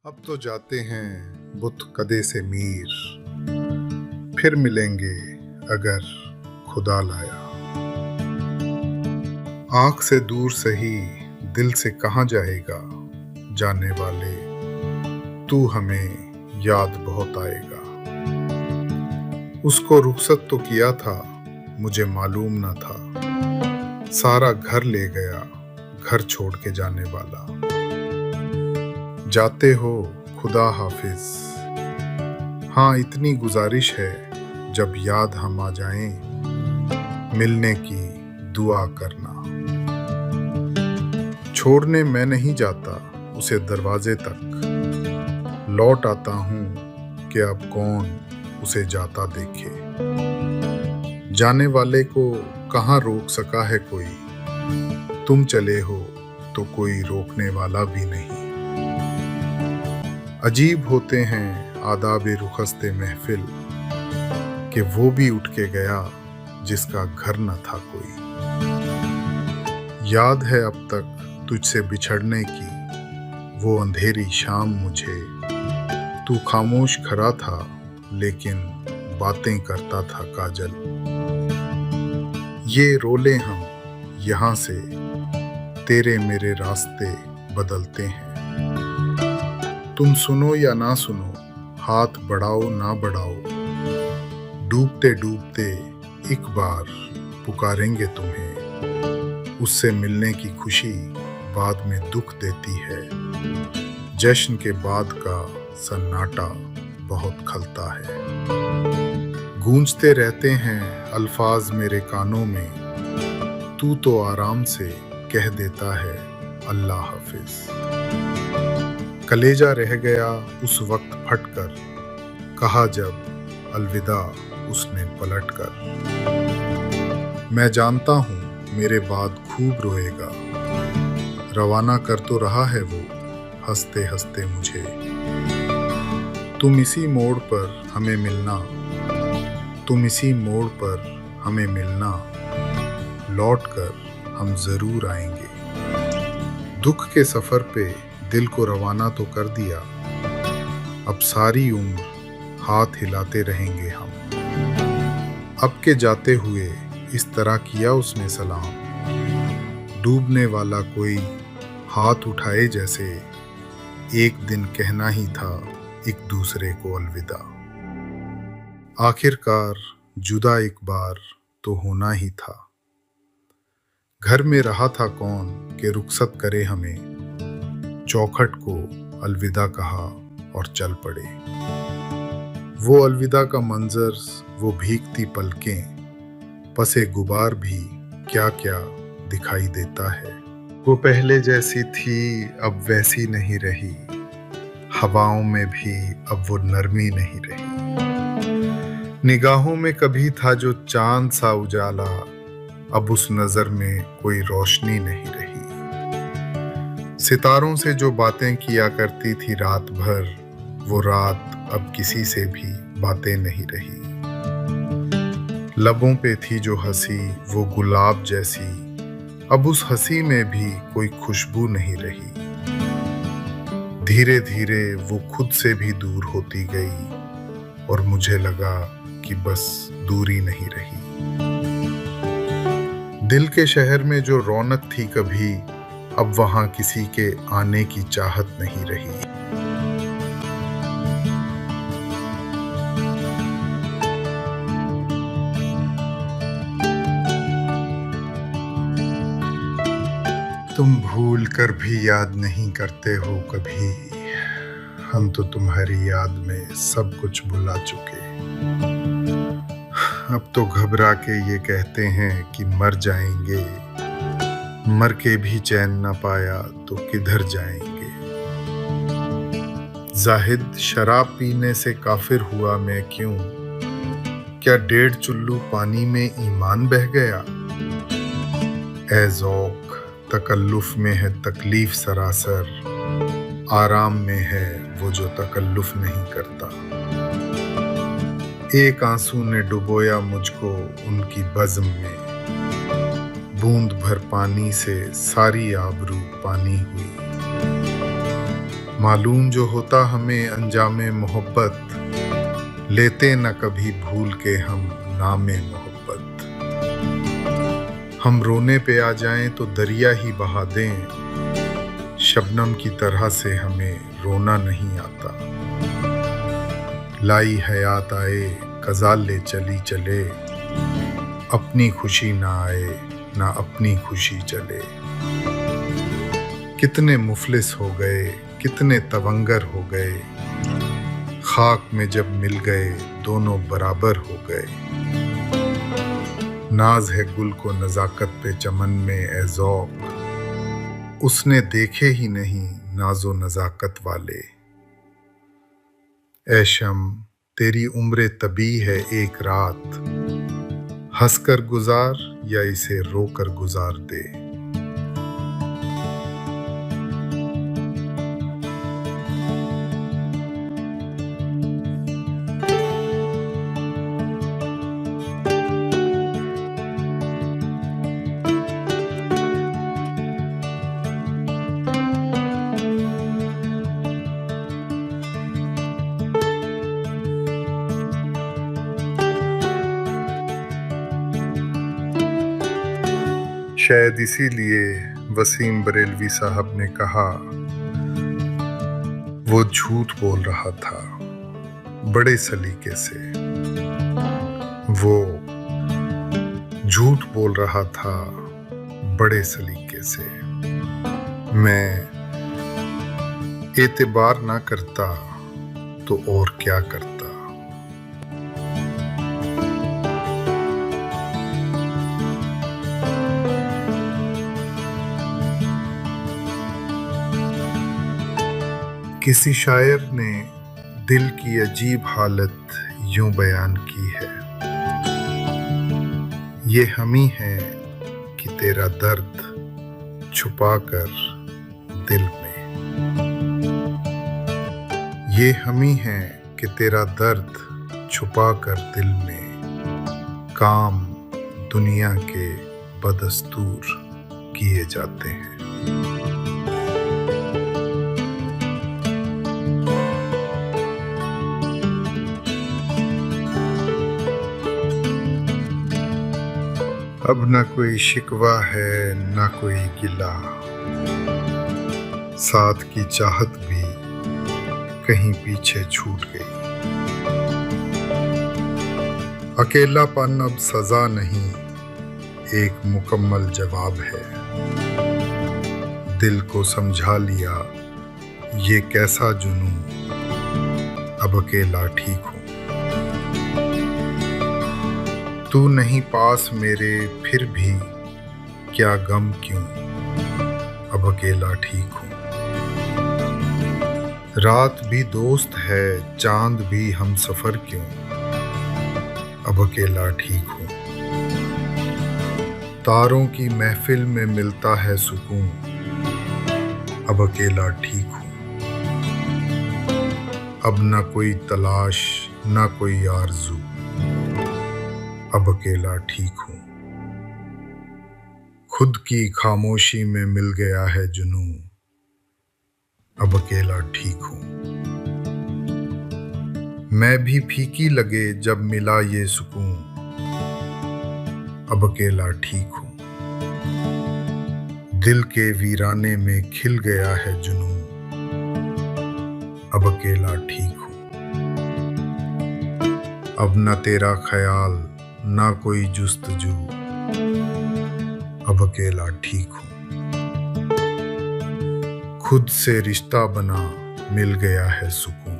अब तो जाते हैं बुत कदे से मीर, फिर मिलेंगे अगर खुदा लाया। आंख से दूर सही दिल से कहाँ जाएगा, जाने वाले तू हमें याद बहुत आएगा। उसको रुखसत तो किया था, मुझे मालूम न था, सारा घर ले गया घर छोड़ के जाने वाला। जाते हो खुदा हाफिज, हाँ इतनी गुजारिश है, जब याद हम आ जाएं मिलने की दुआ करना। छोड़ने मैं नहीं जाता उसे दरवाजे तक, लौट आता हूँ कि अब कौन उसे जाता देखे। जाने वाले को कहाँ रोक सका है कोई, तुम चले हो तो कोई रोकने वाला भी नहीं। अजीब होते हैं आदाब रुखसते महफिल, कि वो भी उठ के गया जिसका घर न था कोई। याद है अब तक तुझसे बिछड़ने की वो अंधेरी शाम मुझे, तू खामोश खड़ा था लेकिन बातें करता था काजल। ये रोले हम यहाँ से तेरे मेरे रास्ते बदलते हैं। तुम सुनो या ना सुनो, हाथ बढ़ाओ ना बढ़ाओ, डूबते डूबते एक बार पुकारेंगे तुम्हें। उससे मिलने की खुशी बाद में दुख देती है, जश्न के बाद का सन्नाटा बहुत खलता है। गूंजते रहते हैं अल्फाज मेरे कानों में, तू तो आराम से कह देता है अल्लाह हाफिज। कलेजा रह गया उस वक्त फटकर, कहा जब अलविदा उसने पलटकर। मैं जानता हूँ मेरे बाद खूब रोएगा, रवाना कर तो रहा है वो हंसते हंसते मुझे। तुम इसी मोड़ पर हमें मिलना, तुम इसी मोड़ पर हमें मिलना, लौट कर हम जरूर आएंगे। दुख के सफर पे दिल को रवाना तो कर दिया, अब सारी उम्र हाथ हिलाते रहेंगे हम। अब के जाते हुए इस तरह किया उसने सलाम, डूबने वाला कोई हाथ उठाए जैसे, एक दिन कहना ही था एक दूसरे को अलविदा। आखिरकार जुदा एक बार तो होना ही था। घर में रहा था कौन कि रुखसत करे हमें, चौखट को अलविदा कहा और चल पड़े। वो अलविदा का मंजर, वो भीगती पलकें, पसे गुबार भी क्या क्या दिखाई देता है। वो पहले जैसी थी अब वैसी नहीं रही, हवाओं में भी अब वो नरमी नहीं रही। निगाहों में कभी था जो चांद सा उजाला, अब उस नजर में कोई रोशनी नहीं रही। सितारों से जो बातें किया करती थी रात भर, वो रात अब किसी से भी बातें नहीं रही। लबों पे थी जो हंसी वो गुलाब जैसी, अब उस हंसी में भी कोई खुशबू नहीं रही। धीरे धीरे वो खुद से भी दूर होती गई, और मुझे लगा कि बस दूरी नहीं रही। दिल के शहर में जो रौनक थी कभी, अब वहां किसी के आने की चाहत नहीं रही। तुम भूल कर भी याद नहीं करते हो कभी, हम तो तुम्हारी याद में सब कुछ भुला चुके। अब तो घबरा के ये कहते हैं कि मर जाएंगे, मर के भी चैन न पाया तो किधर जाएंगे। जाहिद शराब पीने से काफिर हुआ मैं क्यों, क्या 1.5 चुल्लू पानी में ईमान बह गया। ए ज़ौक़ तकल्लुफ में है तकलीफ सरासर, आराम में है वो जो तकल्लुफ नहीं करता। एक आंसू ने डुबोया मुझको उनकी बज़्म में, बूंद भर पानी से सारी आबरू पानी हुई। मालूम जो होता हमें अंजामे मोहब्बत, लेते न कभी भूल के हम नामे मोहब्बत। हम रोने पे आ जाएं तो दरिया ही बहा दें, शबनम की तरह से हमें रोना नहीं आता। लाई हयात आए कज़ा ले चली चले, अपनी खुशी ना आए ना अपनी खुशी चले। कितने मुफलिस हो गए कितने तवंगर हो गए, खाक में जब मिल गए दोनों बराबर हो गए। नाज है गुल को नजाकत पे चमन में ए ज़ौक़, उसने देखे ही नहीं नाजो नजाकत वाले। ए शम तेरी उम्र तबी है एक रात, हंसकर गुजार या इसे रोकर गुजार दे। शायद इसीलिए वसीम बरेलवी साहब ने कहा, वो झूठ बोल रहा था बड़े सलीके से। वो झूठ बोल रहा था बड़े सलीके से। मैं एतबार ना करता तो और क्या करता। किसी शायर ने दिल की अजीब हालत यूं बयान की है, ये हम ही हैं कि तेरा दर्द छुपा कर दिल में। ये हम ही हैं कि तेरा दर्द छुपा कर दिल में, काम दुनिया के बदस्तूर किए जाते हैं। अब न कोई शिकवा है न कोई गिला, साथ की चाहत भी कहीं पीछे छूट गई। अकेलापन अब सजा नहीं एक मुकम्मल जवाब है, दिल को समझा लिया ये कैसा जुनून, अब अकेला ठीक हूँ। तू नहीं पास मेरे फिर भी क्या गम क्यों, अब अकेला ठीक हूँ। रात भी दोस्त है चांद भी हम सफर क्यों, अब अकेला ठीक हूँ। तारों की महफिल में मिलता है सुकून, अब अकेला ठीक हूँ। अब न कोई तलाश न कोई आरज़ू, अब अकेला ठीक हूँ। खुद की खामोशी में मिल गया है जुनून, अब अकेला ठीक हूँ। मैं भी फीकी लगे जब मिला ये सुकून, अब अकेला ठीक हूँ। दिल के वीराने में खिल गया है जुनून, अब अकेला ठीक हूँ। अब न तेरा ख्याल ना कोई जुस्तजू, अब अकेला ठीक हूँ। खुद से रिश्ता बना मिल गया है सुकून,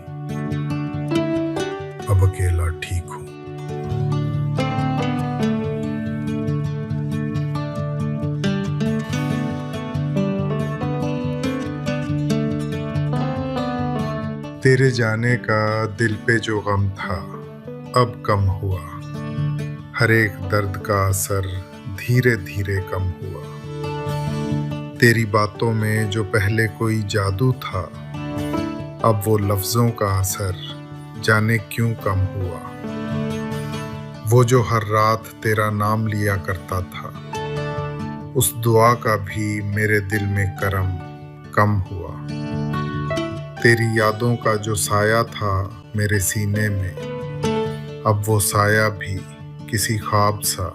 अब अकेला ठीक हूँ। तेरे जाने का दिल पे जो गम था अब कम हुआ, हर एक दर्द का असर धीरे धीरे कम हुआ। तेरी बातों में जो पहले कोई जादू था, अब वो लफ्ज़ों का असर जाने क्यों कम हुआ। वो जो हर रात तेरा नाम लिया करता था, उस दुआ का भी मेरे दिल में करम कम हुआ। तेरी यादों का जो साया था मेरे सीने में, अब वो साया भी किसी ख्वाब सा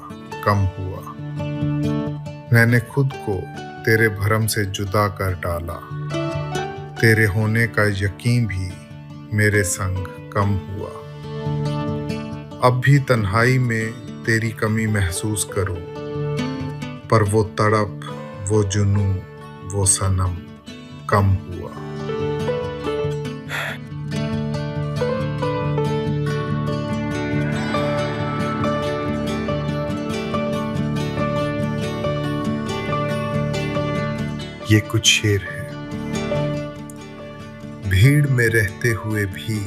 कम हुआ। मैंने खुद को तेरे भरम से जुदा कर डाला, तेरे होने का यकीन भी मेरे संग कम हुआ। अब भी तन्हाई में तेरी कमी महसूस करूं, पर वो तड़प, वो जुनूं, वो सनम कम हुआ। ये कुछ शेर है। भीड़ में रहते हुए भी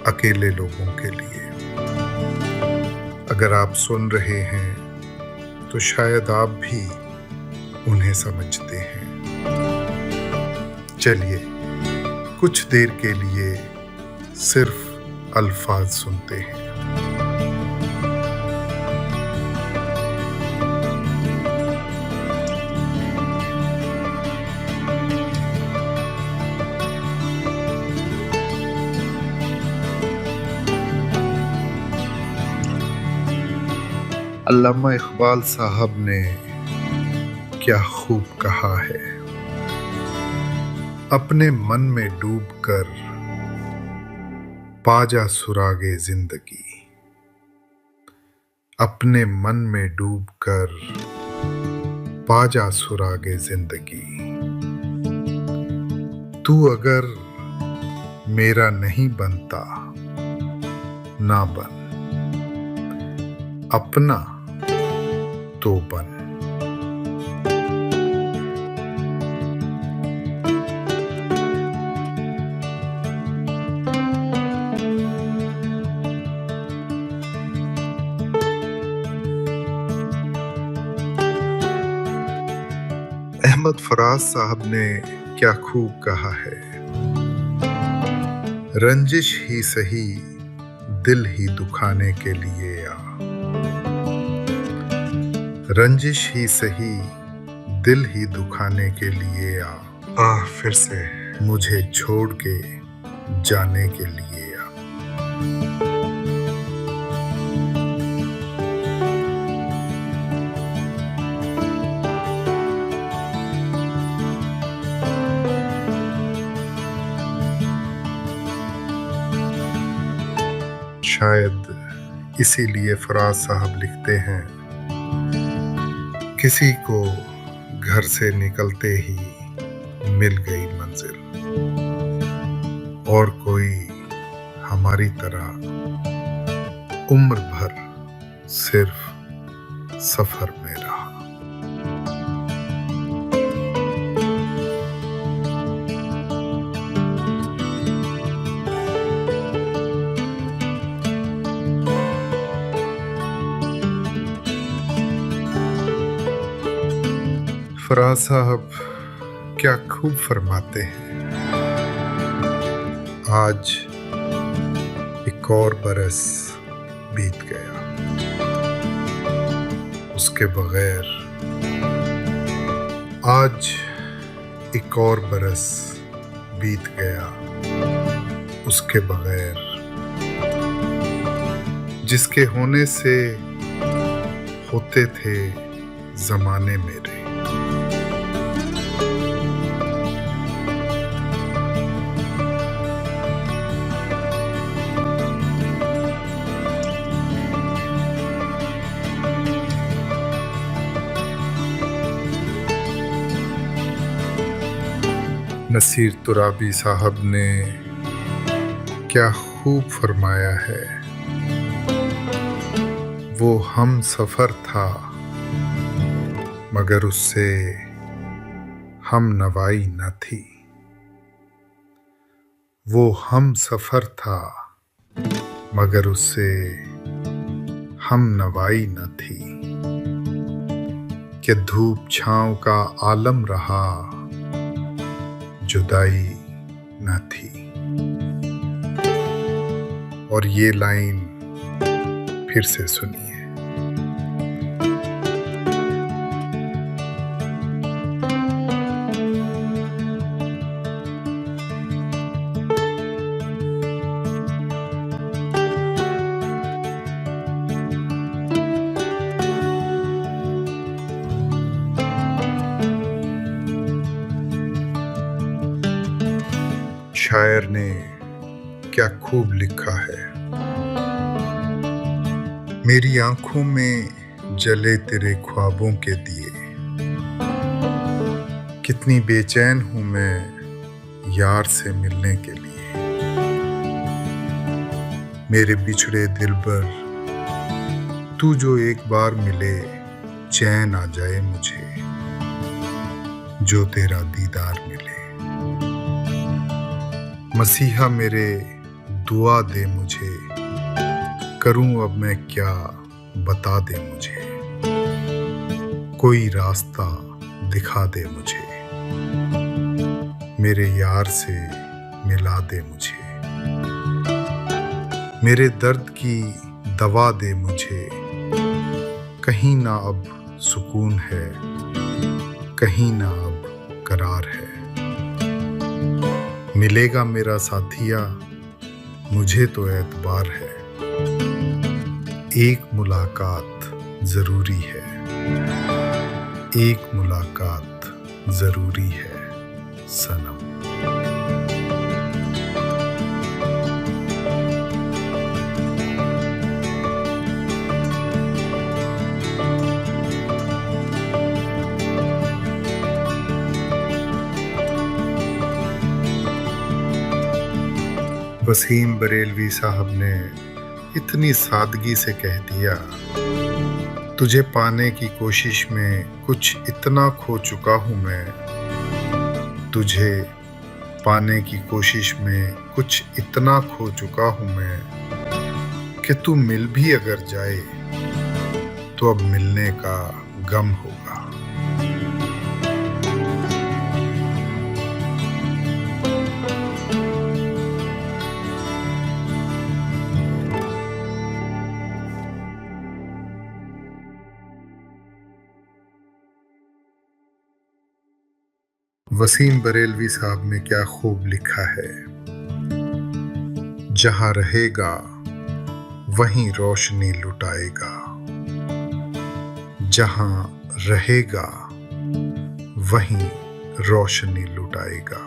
अकेले लोगों के लिए, अगर आप सुन रहे हैं तो शायद आप भी उन्हें समझते हैं। चलिए कुछ देर के लिए सिर्फ अल्फाज सुनते हैं। अल्लामा इकबाल साहब ने क्या खूब कहा है, अपने मन में डूबकर पा जा सुरागे जिंदगी। अपने मन में डूबकर पा जा सुरागे जिंदगी। तू अगर मेरा नहीं बनता ना बन, अपना तो बन। अहमद फराज साहब ने क्या खूब कहा है, रंजिश ही सही दिल ही दुखाने के लिए आ। रंजिश ही सही दिल ही दुखाने के लिए आ फिर से मुझे छोड़ के जाने के लिए आ। शायद इसीलिए फराज साहब लिखते हैं, किसी को घर से निकलते ही मिल गई मंजिल, और कोई हमारी तरह उम्र भर सिर्फ सफर में रहा। फराज साहब क्या खूब फरमाते हैं, आज एक और बरस बीत गया, उसके बगैर। आज एक और बरस बीत गया उसके बगैर, जिसके होने से होते थे जमाने मेरे। नसीर तुराबी साहब ने क्या खूब फरमाया है, वो हम सफर था मगर उससे हम नवाई न थी। वो हम सफर था मगर उससे हम नवाई न थी, कि धूप छांव का आलम रहा जुदाई न थी। और ये लाइन फिर से सुनिए, शायर ने क्या खूब लिखा है। मेरी आंखों में जले तेरे ख्वाबों के दिए, कितनी बेचैन हूं मैं यार से मिलने के लिए। मेरे बिछड़े दिलबर तू जो एक बार मिले, चैन आ जाए मुझे जो तेरा दीदार मिले। मसीहा मेरे दुआ दे मुझे, करूं अब मैं क्या बता दे मुझे, कोई रास्ता दिखा दे मुझे, मेरे यार से मिला दे मुझे। मेरे दर्द की दवा दे मुझे, कहीं ना अब सुकून है, कहीं ना अब करार है। मिलेगा मेरा साथिया मुझे तो एतबार है, एक मुलाकात जरूरी है, एक मुलाकात जरूरी है सनम। वसीम बरेलवी साहब ने इतनी सादगी से कह दिया, तुझे पाने की कोशिश में कुछ इतना खो चुका हूं मैं, तुझे पाने की कोशिश में कुछ इतना खो चुका हूं मैं, कि तू मिल भी अगर जाए तो अब मिलने का गम होगा। वसीम बरेलवी साहब ने क्या खूब लिखा है। जहां रहेगा वहीं रोशनी लुटाएगा, जहां रहेगा वहीं रोशनी लुटाएगा।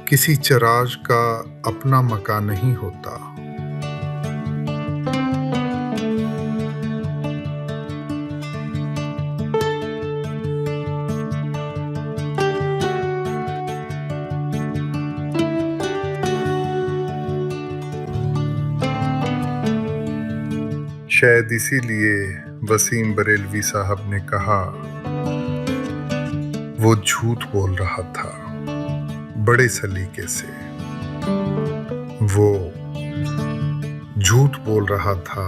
किसी चिराग का अपना मकान नहीं होता, शायद इसीलिए वसीम बरेलवी साहब ने कहा, वो झूठ बोल रहा था बड़े सलीके से, वो झूठ बोल रहा था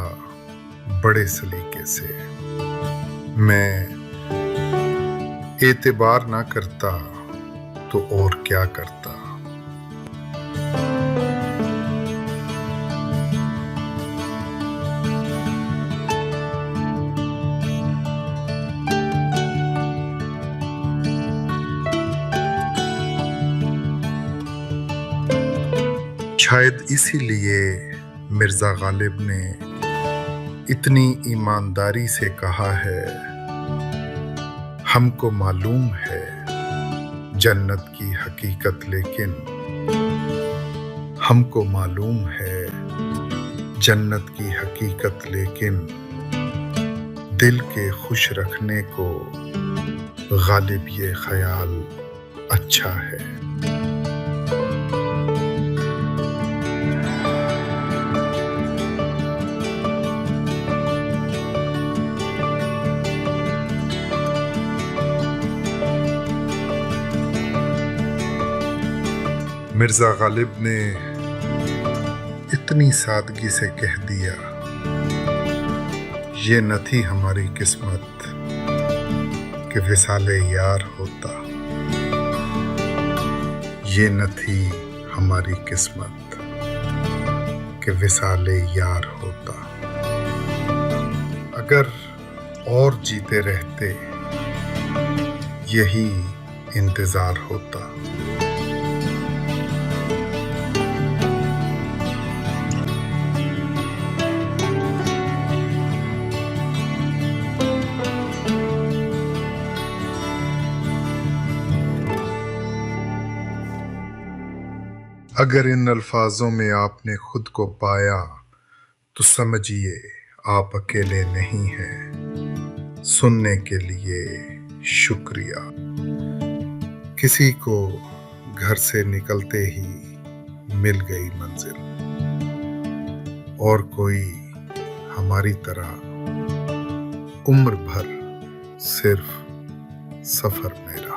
बड़े सलीके से। मैं एतबार ना करता तो और क्या करता। शायद इसीलिए मिर्जा गालिब ने इतनी ईमानदारी से कहा है, हमको मालूम है जन्नत की हकीकत, लेकिन हमको मालूम है जन्नत की हकीकत, लेकिन दिल के खुश रखने को गालिब ये ख्याल अच्छा है। मिर्जा गालिब ने इतनी सादगी से कह दिया, ये न थी हमारी किस्मत कि विसाले यार होता, ये न थी हमारी किस्मत कि विसाले यार होता। अगर और जीते रहते यही इंतजार होता। अगर इन अल्फाजों में आपने खुद को पाया तो समझिए आप अकेले नहीं हैं। सुनने के लिए शुक्रिया। किसी को घर से निकलते ही मिल गई मंजिल, और कोई हमारी तरह उम्र भर सिर्फ सफर में रहा।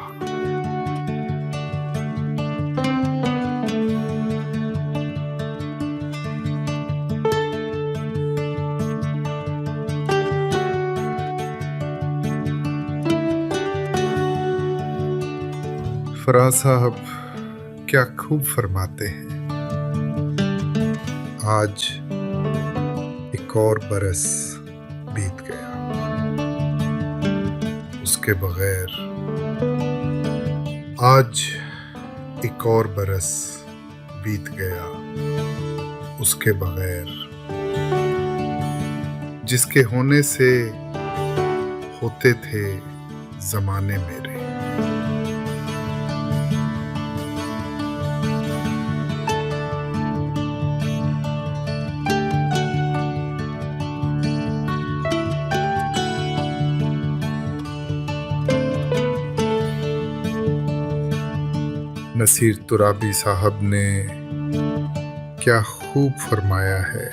फराज साहब क्या खूब फरमाते हैं, आज एक और बरस बीत गया, उसके बगैर। आज एक और बरस बीत गया उसके बगैर, जिसके होने से होते थे जमाने मेरे। नसीर तुराबी साहब ने क्या खूब फरमाया है,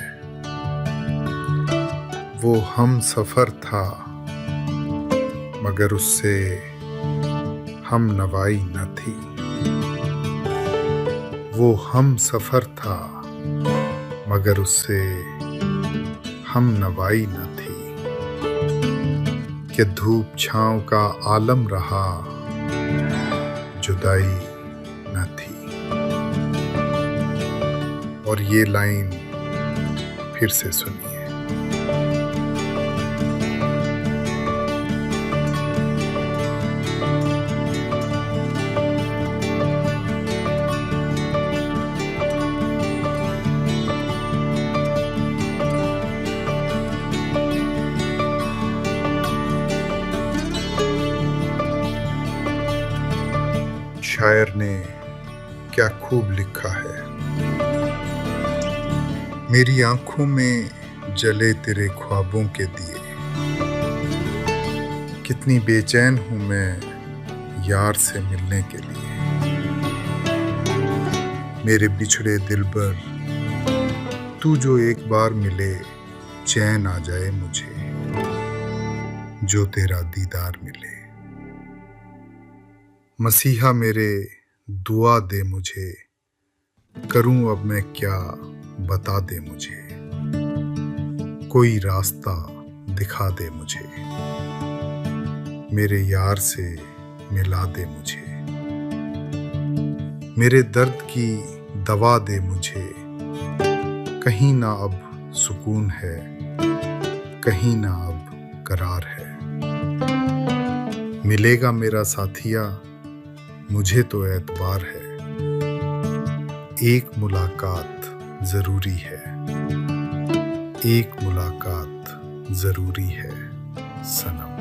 वो हम सफर था मगर उससे हम नवाई न थी। वो हम सफर था मगर उससे हम नवाई न थी। कि धूप छांव का आलम रहा, जुदाई न थी। और ये लाइन फिर से सुनिए। शायर ने क्या खूब लिखा है, मेरी आंखों में जले तेरे ख्वाबों के दिए, कितनी बेचैन हूं मैं यार से मिलने के लिए। मेरे बिछड़े दिलबर तू जो एक बार मिले, चैन आ जाए मुझे जो तेरा दीदार मिले। मसीहा मेरे दुआ दे मुझे, करूं अब मैं क्या बता दे मुझे, कोई रास्ता दिखा दे मुझे, मेरे यार से मिला दे मुझे, मेरे दर्द की दवा दे मुझे। कहीं ना अब सुकून है, कहीं ना अब करार है। मिलेगा मेरा साथिया, मुझे तो एतबार है, एक मुलाकात जरूरी है, एक मुलाकात जरूरी है सनम।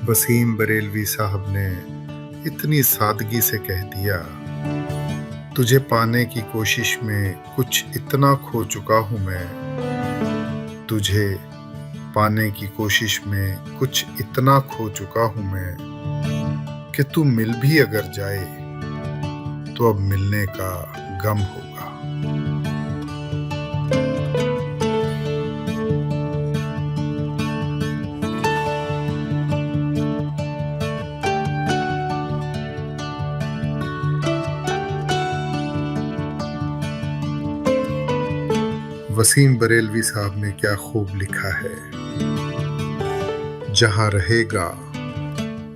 वसीम बरेलवी साहब ने इतनी सादगी से कह दिया, तुझे पाने की कोशिश में कुछ इतना खो चुका हूं मैं, तुझे पाने की कोशिश में कुछ इतना खो चुका हूं मैं, कि तू मिल भी अगर जाए तो अब मिलने का गम होगा। वसीम बरेलवी साहब ने क्या खूब लिखा है, जहां रहेगा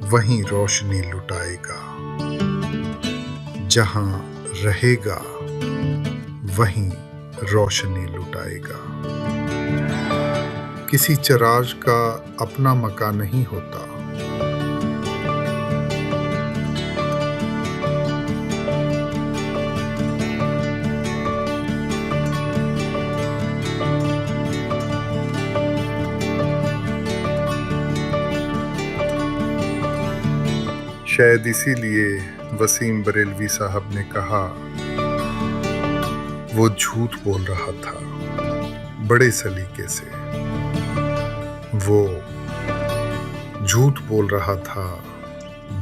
वहीं रोशनी लुटाएगा, जहां रहेगा वहीं रोशनी लुटाएगा। किसी चिराग का अपना मकान नहीं होता, शायद इसीलिए वसीम बरेलवी साहब ने कहा, वो झूठ बोल रहा था बड़े सलीके से। वो झूठ बोल रहा था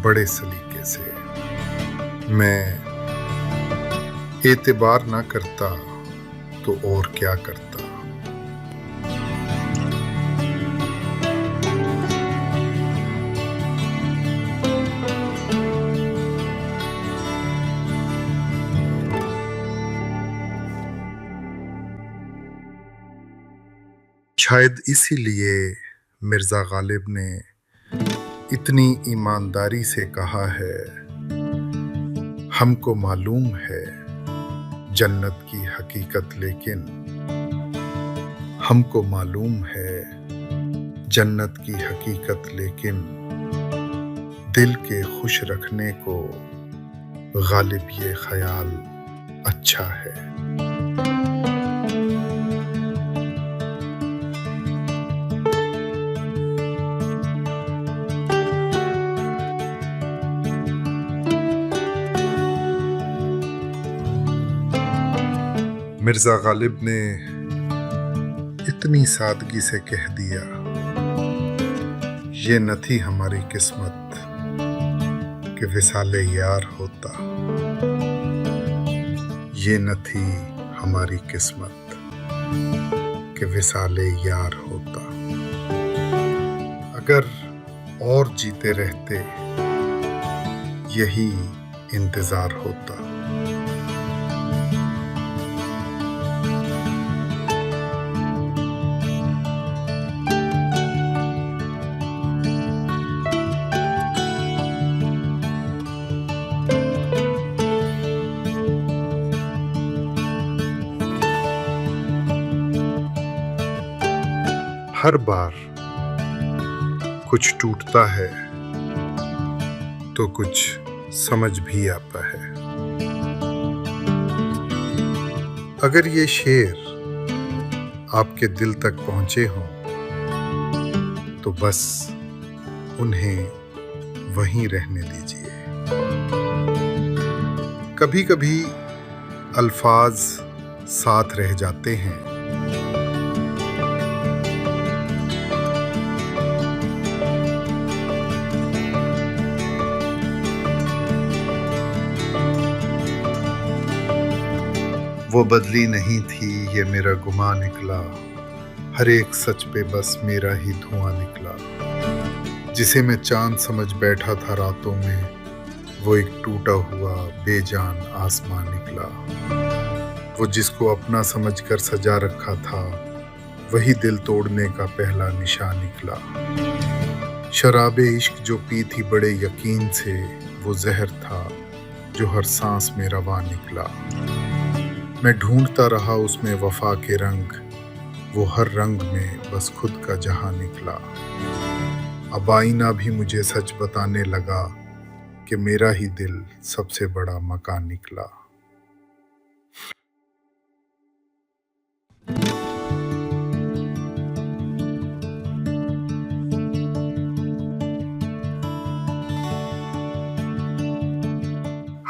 बड़े सलीके से। मैं एतबार ना करता तो और क्या करता। शायद इसीलिए मिर्ज़ा गालिब ने इतनी ईमानदारी से कहा है, हमको मालूम है जन्नत की हकीकत, लेकिन हमको मालूम है जन्नत की हकीकत, लेकिन दिल के खुश रखने को गालिब ये ख्याल अच्छा है। मिर्ज़ा गालिब ने इतनी सादगी से कह दिया, ये न थी हमारी किस्मत कि विसाले यार होता। ये न थी हमारी किस्मत कि विसाले यार होता। अगर और जीते रहते यही इंतजार होता। हर बार कुछ टूटता है तो कुछ समझ भी आता है। अगर ये शेर आपके दिल तक पहुंचे हों तो बस उन्हें वहीं रहने दीजिए। कभी कभी अल्फाज साथ रह जाते हैं, वो बदली नहीं थी ये मेरा गुमा निकला, हर एक सच पे बस मेरा ही धुआं निकला। जिसे मैं चांद समझ बैठा था रातों में, वो एक टूटा हुआ बेजान आसमां निकला। वो जिसको अपना समझकर सजा रखा था, वही दिल तोड़ने का पहला निशान निकला। शराबे इश्क जो पी थी बड़े यकीन से, वो जहर था जो हर सांस में रवा निकला। मैं ढूंढता रहा उसमें वफा के रंग, वो हर रंग में बस खुद का जहां निकला। अब आईना भी मुझे सच बताने लगा कि मेरा ही दिल सबसे बड़ा मकान निकला।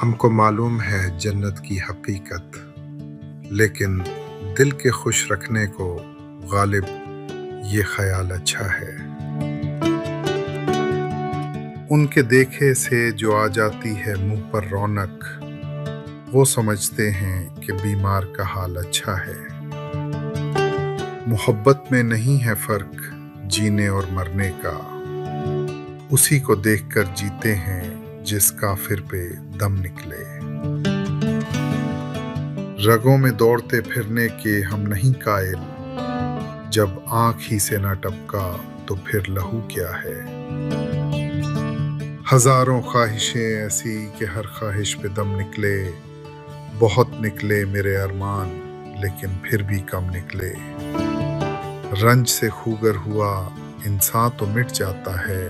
हमको मालूम है जन्नत की हकीकत, लेकिन दिल के खुश रखने को गालिब ये ख्याल अच्छा है। उनके देखे से जो आ जाती है मुंह पर रौनक, वो समझते हैं कि बीमार का हाल अच्छा है। मोहब्बत में नहीं है फर्क जीने और मरने का, उसी को देखकर जीते हैं जिस काफिर पे दम निकले। रगों में दौड़ते फिरने के हम नहीं कायल, जब आंख ही से ना टपका तो फिर लहू क्या है। हजारों ख्वाहिशें ऐसी कि हर ख्वाहिश पे दम निकले। बहुत निकले मेरे अरमान, लेकिन फिर भी कम निकले। रंज से खूगर हुआ इंसान तो मिट जाता है,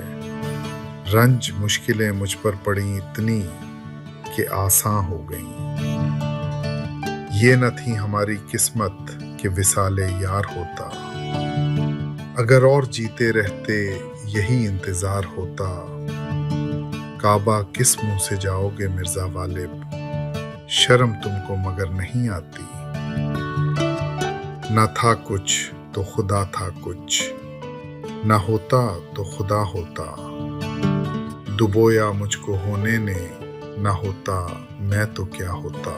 रंज मुश्किलें मुझ पर पड़ी इतनी कि आसान हो गई। ये न थी हमारी किस्मत कि विसाले यार होता। अगर और जीते रहते यही इंतजार होता। काबा किस मुंह से जाओगे मिर्जा गालिब, शर्म तुमको मगर नहीं आती। न था कुछ तो खुदा था कुछ, न होता तो खुदा होता। डुबोया मुझको होने ने, न होता मैं तो क्या होता।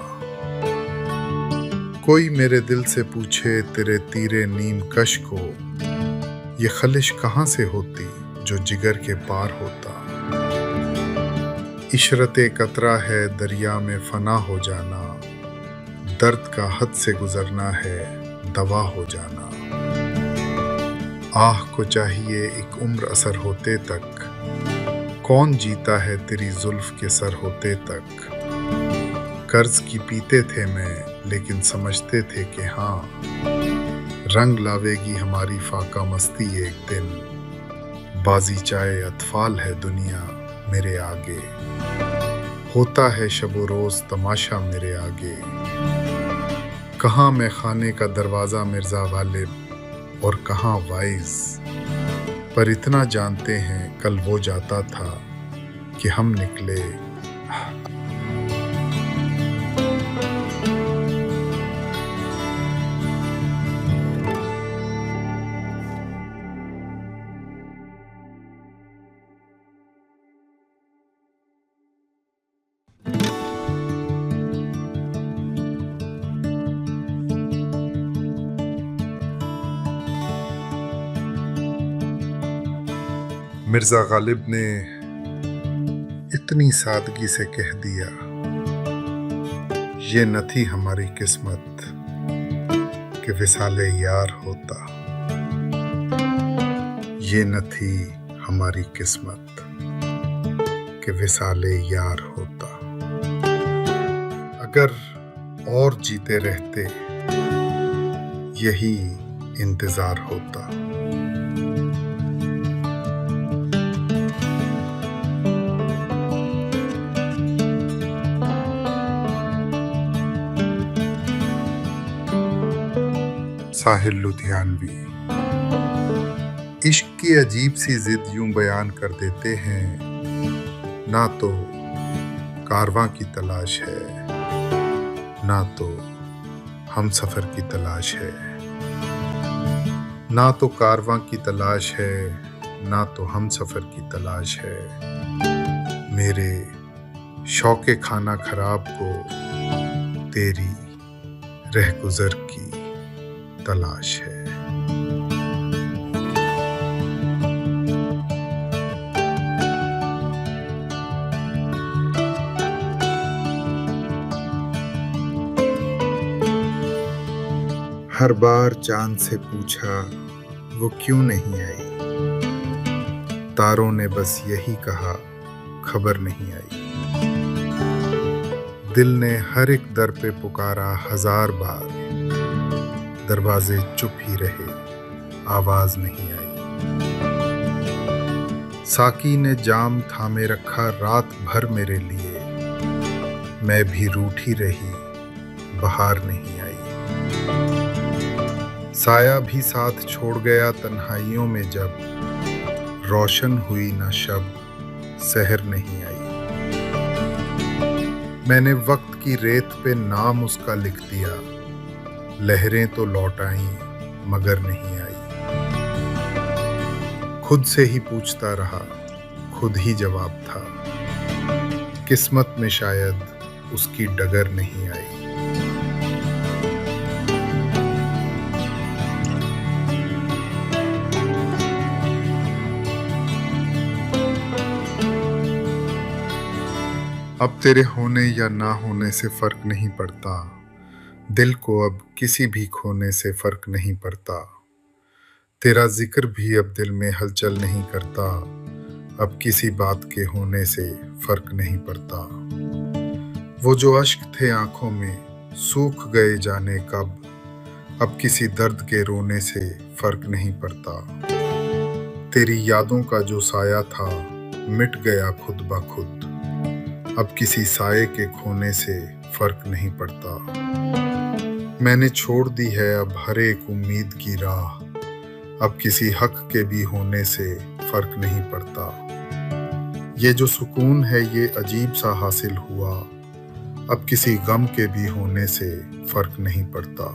कोई मेरे दिल से पूछे तेरे तीरे नीम कश को, ये खलिश कहाँ से होती जो जिगर के पार होता। इशरते कतरा है दरिया में फना हो जाना, दर्द का हद से गुजरना है दवा हो जाना। आह को चाहिए एक उम्र असर होते तक, कौन जीता है तेरी जुल्फ के सर होते तक। कर्ज की पीते थे मैं लेकिन समझते थे कि हाँ, रंग लावेगी हमारी फाका मस्ती एक दिन। बाजी चाहे अतफाल है दुनिया मेरे आगे, होता है शबो रोज तमाशा मेरे आगे। कहाँ मैं खाने का दरवाजा मिर्जा गालिब और कहाँ वाइज, पर इतना जानते हैं कल वो जाता था कि हम निकले। मिर्जा गालिब ने इतनी सादगी से कह दिया, ये न थी हमारी किस्मत कि विसाले यार होता। ये न थी हमारी किस्मत कि विसाले यार होता। अगर और जीते रहते यही इंतजार होता। साहिल लुधियानवी। इश्क की अजीब सी जिद यूं बयान कर देते हैं, ना तो कारवां की तलाश है, ना तो हम सफर की तलाश है। ना तो कारवां की तलाश है, ना तो हम सफर की तलाश है। मेरे शौके खाना खराब को तेरी रहगुजर की तलाश है। हर बार चांद से पूछा वो क्यों नहीं आई, तारों ने बस यही कहा खबर नहीं आई। दिल ने हर एक दर पे पुकारा 1000 बार, दरवाजे चुप ही रहे आवाज नहीं आई। साकी ने जाम थामे रखा रात भर मेरे लिए, मैं भी रूठी रही बहार नहीं आई। साया भी साथ छोड़ गया तन्हाइयों में जब, रोशन हुई ना शब सहर नहीं आई। मैंने वक्त की रेत पे नाम उसका लिख दिया, लहरें तो लौट आईं मगर नहीं आई। खुद से ही पूछता रहा, खुद ही जवाब था, किस्मत में शायद उसकी डगर नहीं आई। अब तेरे होने या ना होने से फर्क नहीं पड़ता, दिल को अब किसी भी खोने से फर्क नहीं पड़ता। तेरा जिक्र भी अब दिल में हलचल नहीं करता, अब किसी बात के होने से फर्क नहीं पड़ता। वो जो अश्क थे आंखों में सूख गए जाने कब, अब किसी दर्द के रोने से फर्क नहीं पड़ता। तेरी यादों का जो साया था मिट गया खुद ब खुद, अब किसी साये के खोने से फर्क नहीं पड़ता। मैंने छोड़ दी है अब हर एक उम्मीद की राह, अब किसी हक के भी होने से फर्क नहीं पड़ता। ये जो सुकून है ये अजीब सा हासिल हुआ, अब किसी गम के भी होने से फर्क नहीं पड़ता।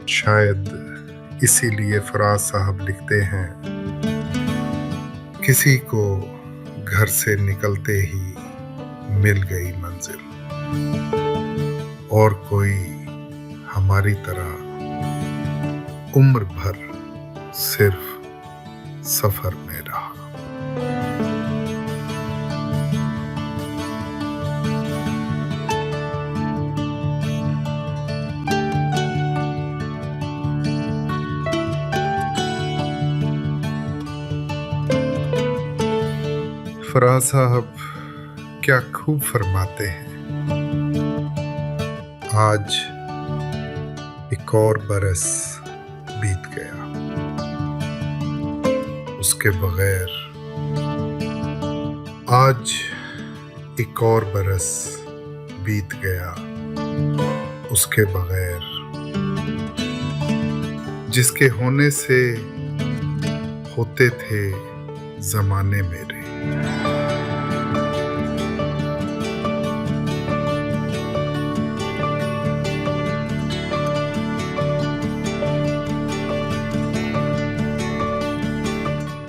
शायद इसीलिए फराज साहब लिखते हैं, किसी को घर से निकलते ही मिल गई मंजिल, और कोई हमारी तरह उम्र भर सिर्फ सफर में रहा। फराज साहब क्या खूब फरमाते हैं, आज एक और बरस बीत गया, उसके बगैर। आज एक और बरस बीत गया उसके बगैर, जिसके होने से होते थे जमाने मेरे।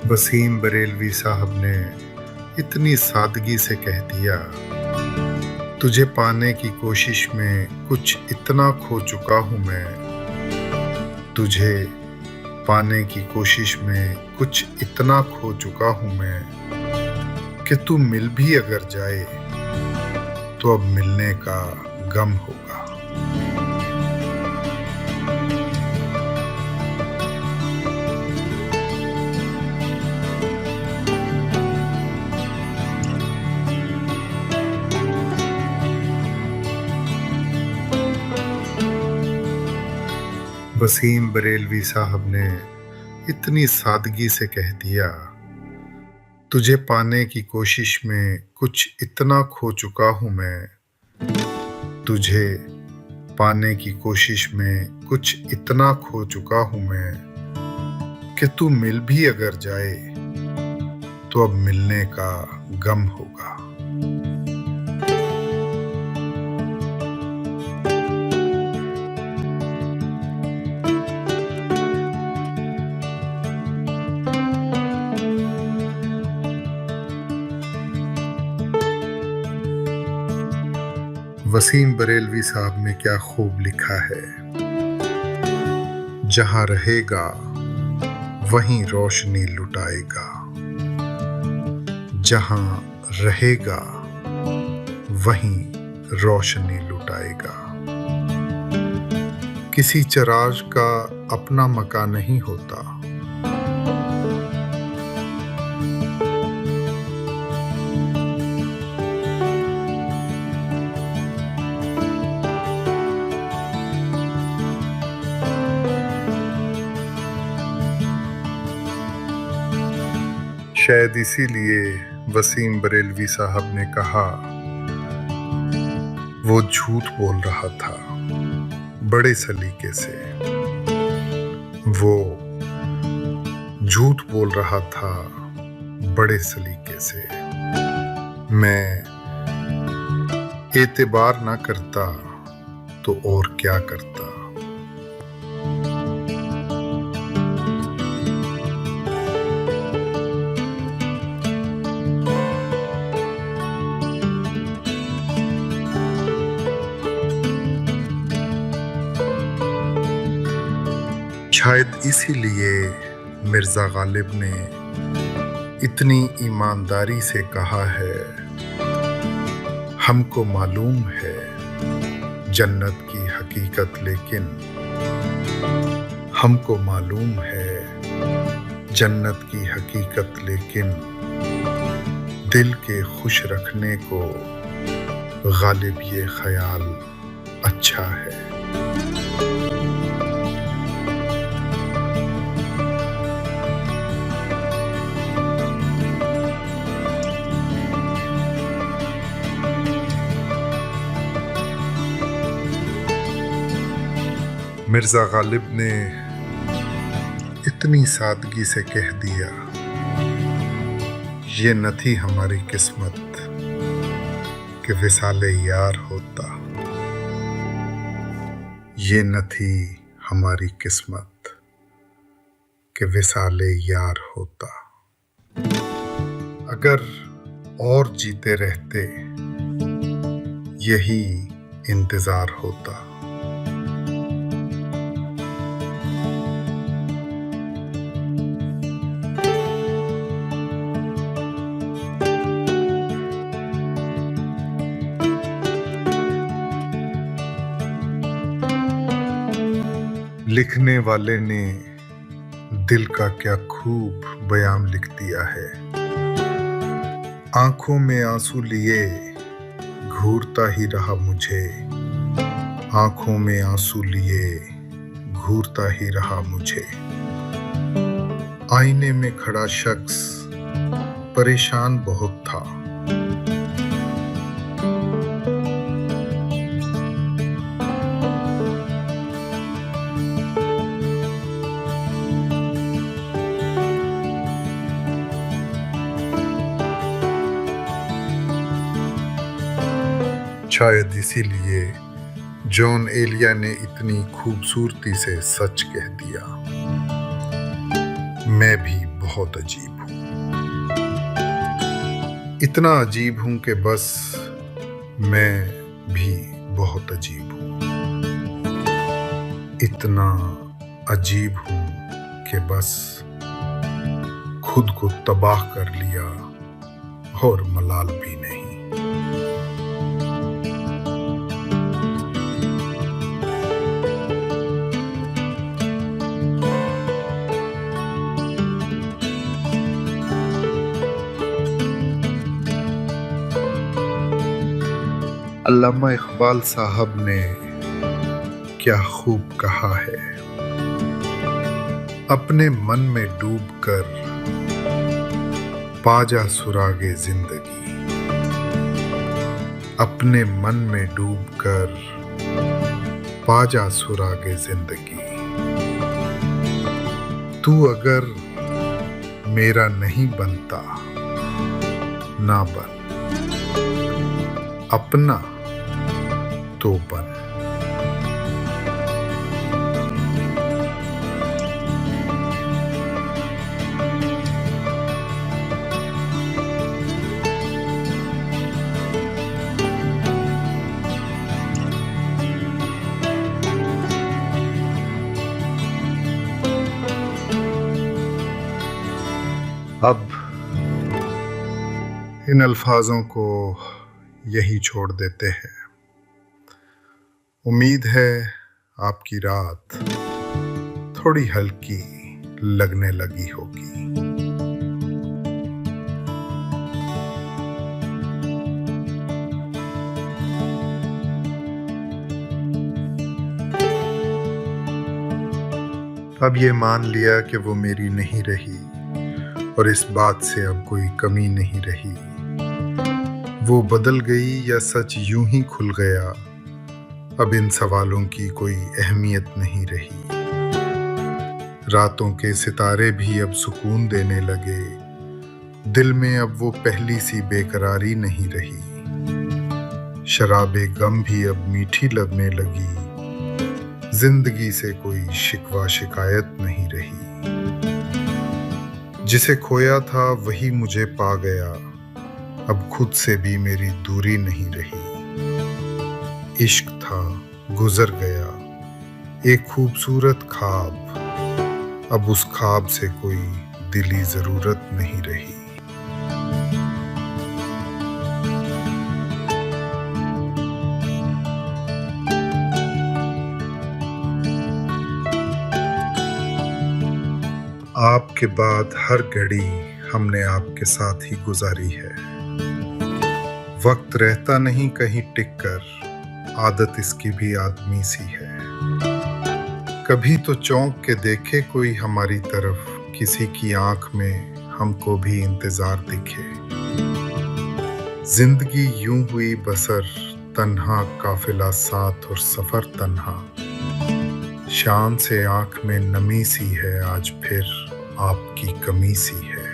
वसीम बरेलवी साहब ने इतनी सादगी से कह दिया, तुझे पाने की कोशिश में कुछ इतना खो चुका हूं मैं, तुझे पाने की कोशिश में कुछ इतना खो चुका हूं मैं, कि तू मिल भी अगर जाए तो अब मिलने का गम होगा। वसीम बरेलवी साहब ने इतनी सादगी से कह दिया, तुझे पाने की कोशिश में कुछ इतना खो चुका हूं मैं, तुझे पाने की कोशिश में कुछ इतना खो चुका हूं मैं, कि तू मिल भी अगर जाए तो अब मिलने का गम होगा। वसीम बरेलवी साहब ने क्या खूब लिखा है, जहां रहेगा वहीं रोशनी लुटाएगा, जहां रहेगा वहीं रोशनी लुटाएगा। किसी चिराग का अपना मकान नहीं होता, शायद इसीलिए वसीम बरेलवी साहब ने कहा, वो झूठ बोल रहा था बड़े सलीके से, वो झूठ बोल रहा था बड़े सलीके से। मैं एतबार ना करता तो और क्या करता। शायद इसीलिए मिर्जा गालिब ने इतनी ईमानदारी से कहा है, हमको मालूम है जन्नत की हकीकत, लेकिन हमको मालूम है जन्नत की हकीकत, लेकिन दिल के खुश रखने को गालिब ये ख्याल अच्छा है। मिर्जा गालिब ने इतनी सादगी से कह दिया, ये न थी हमारी किस्मत कि विसाले यार होता। ये न थी हमारी किस्मत कि विसाले यार होता। अगर और जीते रहते यही इंतजार होता। लिखने वाले ने दिल का क्या खूब बयान लिख दिया है। आंखों में आंसू लिए घूरता ही रहा मुझे, आंखों में आंसू लिए घूरता ही रहा मुझे। आईने में खड़ा शख्स परेशान बहुत था। शायद इसीलिए जॉन एलिया ने इतनी खूबसूरती से सच कह दिया, मैं भी बहुत अजीब हूं। इतना अजीब हूं कि बस मैं भी बहुत अजीब हूं। इतना अजीब हूं कि बस खुद को तबाह कर लिया और मलाल भी नहीं। अल्लामा इकबाल साहब ने क्या खूब कहा है, अपने मन में डूबकर पाजा सुरागे जिंदगी। अपने मन में डूबकर पाजा सुरागे जिंदगी। तू अगर मेरा नहीं बनता ना बन, अपना तो बन। अब इन अल्फाजों को यही छोड़ देते हैं। उम्मीद है आपकी रात थोड़ी हल्की लगने लगी होगी। अब ये मान लिया कि वो मेरी नहीं रही और इस बात से अब कोई कमी नहीं रही। वो बदल गई या सच यूं ही खुल गया, अब इन सवालों की कोई अहमियत नहीं रही। रातों के सितारे भी अब सुकून देने लगे, दिल में अब वो पहली सी बेकरारी नहीं रही। शराबे गम भी अब मीठी लगने लगी, जिंदगी से कोई शिकवा शिकायत नहीं रही। जिसे खोया था वही मुझे पा गया, अब खुद से भी मेरी दूरी नहीं रही। इश्क था गुजर गया एक खूबसूरत ख्वाब, अब उस ख्वाब से कोई दिली जरूरत नहीं रही। आपके बाद हर घड़ी हमने आपके साथ ही गुजारी है। वक्त रहता नहीं कहीं टिक कर, आदत इसकी भी आदमी सी है। कभी तो चौंक के देखे कोई हमारी तरफ, किसी की आंख में हमको भी इंतजार दिखे। जिंदगी यूं हुई बसर, तन्हा काफिला साथ और सफर तन्हा। शान से आंख में नमी सी है, आज फिर आपकी कमी सी है।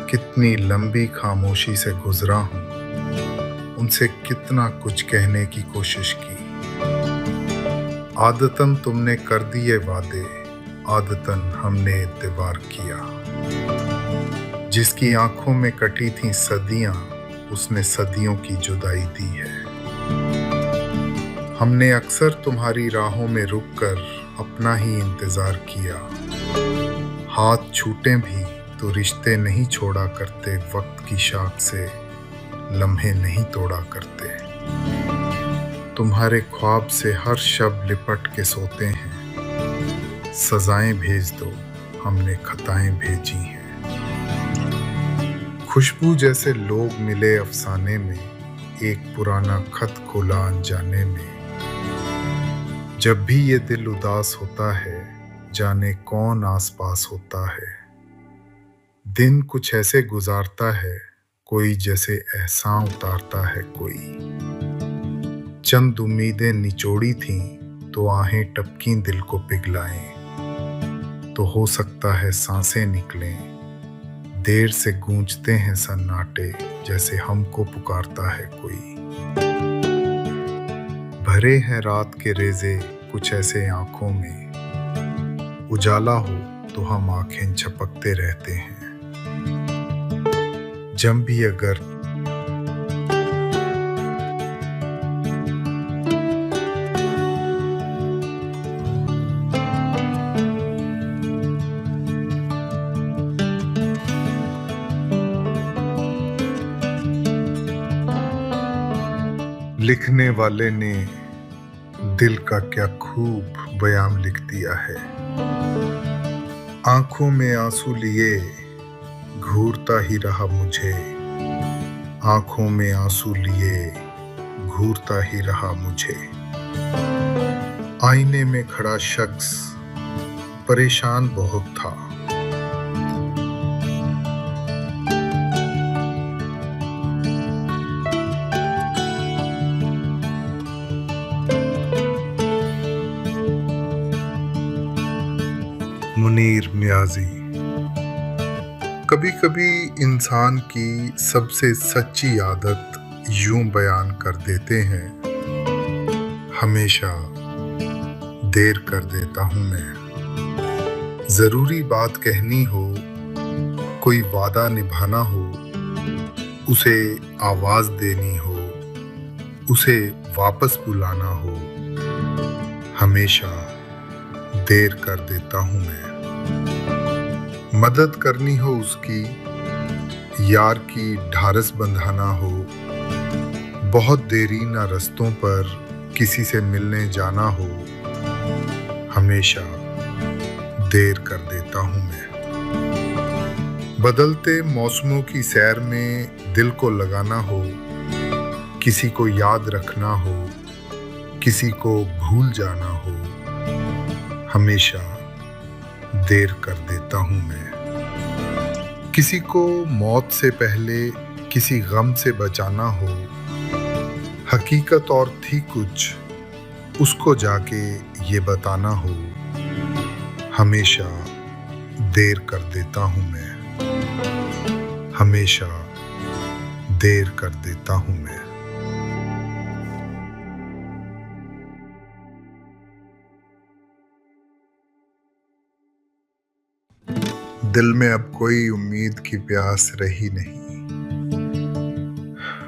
कितनी लंबी खामोशी से गुजरा हूं, उनसे कितना कुछ कहने की कोशिश की। आदतन तुमने कर दिए वादे, आदतन हमने इत्तेबार किया। जिसकी आंखों में कटी थी सदियां, उसने सदियों की जुदाई दी है। हमने अक्सर तुम्हारी राहों में रुककर अपना ही इंतजार किया। हाथ छूटे भी तो रिश्ते नहीं छोड़ा करते, वक्त की शाख से लम्हे नहीं तोड़ा करते। तुम्हारे ख्वाब से हर शब्द लिपट के सोते हैं। सजाएं भेज दो, हमने खताएं भेजी हैं। खुशबू जैसे लोग मिले अफसाने में, एक पुराना खत खोला अनजाने में। जब भी ये दिल उदास होता है, जाने कौन आसपास होता है। दिन कुछ ऐसे गुजारता है, कोई जैसे एहसान उतारता है कोई। चंद उम्मीदें निचोड़ी थीं तो आहें टपकीं दिल को पिघलाएं। तो हो सकता है सांसें निकलें, देर से गूंजते हैं सन्नाटे, जैसे हमको पुकारता है कोई। भरे हैं रात के रेजे कुछ ऐसे आंखों में, उजाला हो तो हम आंखें झपकते रहते हैं। जब भी अगर लिखने वाले ने दिल का क्या खूब बयान लिख दिया है। आंखों में आंसू लिए घूरता ही रहा मुझे, आंखों में आंसू लिए घूरता ही रहा मुझे। आईने में खड़ा शख्स परेशान बहुत था। मुनीर मियाजी। कभी कभी इंसान की सबसे सच्ची आदत यूं बयान कर देते हैं, हमेशा देर कर देता हूं मैं। जरूरी बात कहनी हो, कोई वादा निभाना हो, उसे आवाज देनी हो, उसे वापस बुलाना हो, हमेशा देर कर देता हूं मैं। मदद करनी हो उसकी, यार की ढारस बंधाना हो, बहुत देरी ना रस्तों पर किसी से मिलने जाना हो, हमेशा देर कर देता हूं मैं। बदलते मौसमों की सैर में दिल को लगाना हो, किसी को याद रखना हो, किसी को भूल जाना हो, हमेशा देर कर देता हूं मैं। किसी को मौत से पहले किसी गम से बचाना हो, हकीकत और थी कुछ, उसको जाके ये बताना हो, हमेशा देर कर देता हूं मैं, हमेशा देर कर देता हूं मैं। दिल में अब कोई उम्मीद की प्यास रही नहीं,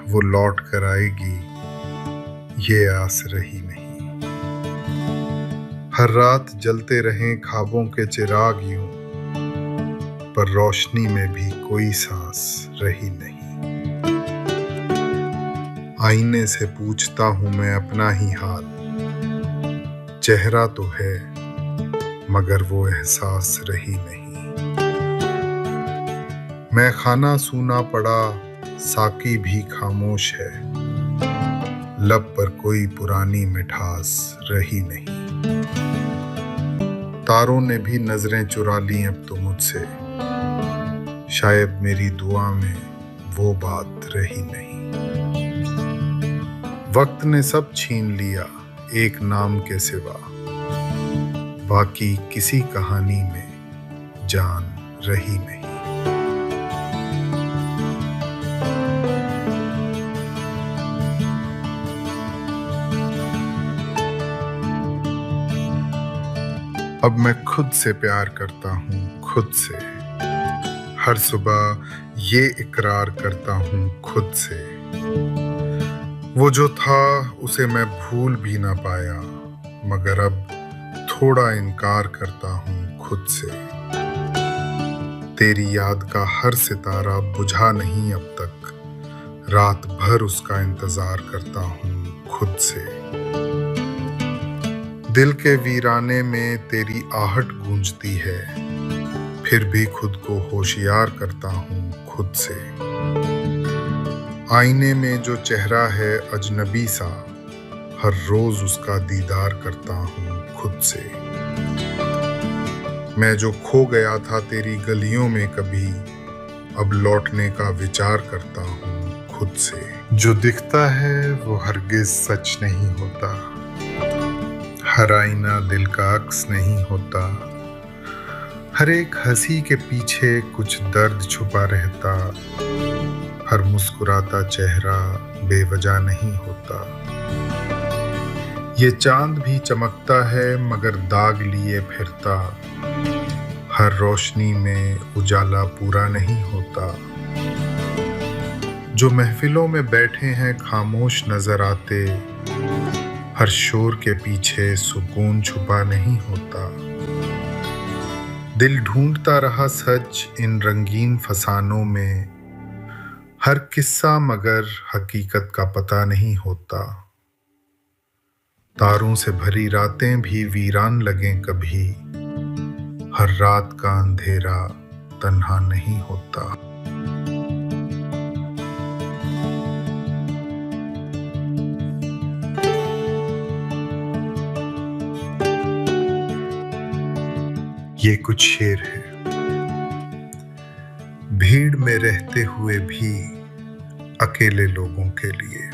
वो लौट कर आएगी ये आस रही नहीं। हर रात जलते रहें ख्वाबों के चिराग यूं, पर रोशनी में भी कोई सांस रही नहीं। आईने से पूछता हूं मैं अपना ही हाल, चेहरा तो है मगर वो एहसास रही नहीं। मैं खाना सूना पड़ा, साकी भी खामोश है, लब पर कोई पुरानी मिठास रही नहीं। तारों ने भी नजरें चुरा ली अब तो मुझसे, शायद मेरी दुआ में वो बात रही नहीं। वक्त ने सब छीन लिया एक नाम के सिवा, बाकी किसी कहानी में जान रही नहीं। अब मैं खुद से प्यार करता हूँ, खुद से। हर सुबह ये इकरार करता हूँ खुद से। वो जो था उसे मैं भूल भी ना पाया, मगर अब थोड़ा इनकार करता हूँ खुद से। तेरी याद का हर सितारा बुझा नहीं अब तक, रात भर उसका इंतजार करता हूँ खुद से। दिल के वीराने में तेरी आहट गूंजती है, फिर भी खुद को होशियार करता हूँ खुद से। आईने में जो चेहरा है अजनबी सा, हर रोज उसका दीदार करता हूँ खुद से। मैं जो खो गया था तेरी गलियों में कभी, अब लौटने का विचार करता हूँ खुद से। जो दिखता है वो हरगिज सच नहीं होता, हर आईना दिल का अक्स नहीं होता। हर एक हंसी के पीछे कुछ दर्द छुपा रहता, हर मुस्कुराता चेहरा बेवजह नहीं होता। ये चांद भी चमकता है मगर दाग लिए फिरता, हर रोशनी में उजाला पूरा नहीं होता। जो महफिलों में बैठे हैं खामोश नजर आते, हर शोर के पीछे सुकून छुपा नहीं होता। दिल ढूंढता रहा सच इन रंगीन फसानों में, हर किस्सा मगर हकीकत का पता नहीं होता। तारों से भरी रातें भी वीरान लगें कभी, हर रात का अंधेरा तन्हा नहीं होता। ये कुछ शेर है। भीड़ में रहते हुए भी अकेले लोगों के लिए,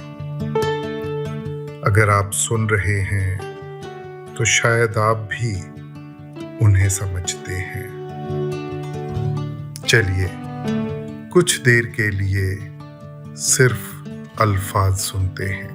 अगर आप सुन रहे हैं तो शायद आप भी उन्हें समझते हैं। चलिए कुछ देर के लिए सिर्फ अल्फाज सुनते हैं।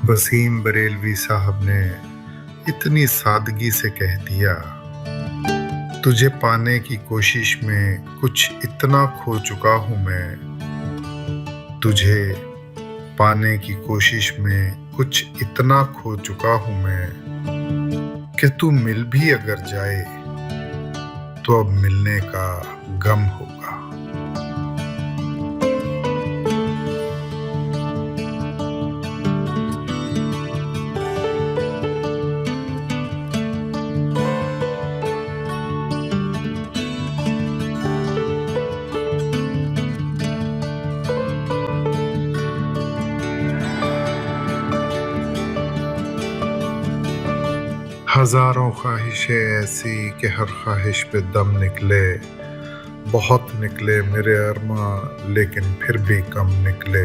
वसीम बरेलवी साहब ने इतनी सादगी से कह दिया, तुझे पाने की कोशिश में कुछ इतना खो चुका हूं मैं। तुझे पाने की कोशिश में कुछ इतना खो चुका हूं मैं कि तू मिल भी अगर जाए तो अब मिलने का गम होगा। हजारों ख्वाहिशें ऐसी कि हर ख्वाहिश पे दम निकले। बहुत निकले मेरे अरमा लेकिन फिर भी कम निकले।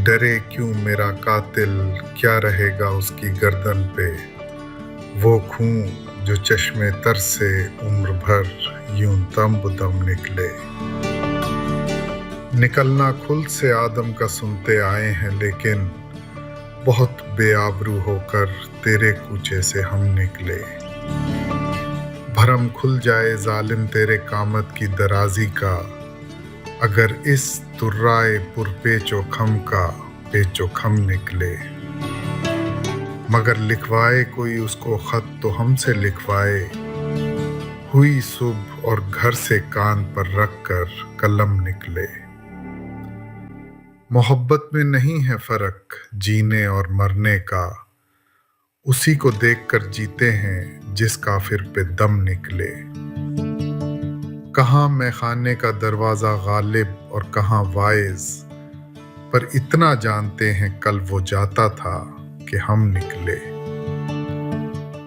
डरे क्यों मेरा कातिल, क्या रहेगा उसकी गर्दन पे। वो खून जो चश्मे तर से उम्र भर यूं दम बदम निकले। निकलना खुल से आदम का सुनते आए हैं, लेकिन बहुत बेआबरू होकर तेरे कूचे से हम निकले। भरम खुल जाए जालिम तेरे कामत की दराजी का, अगर इस तुर्राए पुरपेचो खम का पेचो खम निकले। मगर लिखवाए कोई उसको खत तो हमसे लिखवाए, हुई सुबह और घर से कान पर रख कर कलम निकले। मोहब्बत में नहीं है फर्क जीने और मरने का, उसी को देखकर जीते हैं जिस काफिर पे दम निकले। कहाँ मैं खाने का दरवाज़ा गालिब और कहाँ वाइज, पर इतना जानते हैं कल वो जाता था कि हम निकले।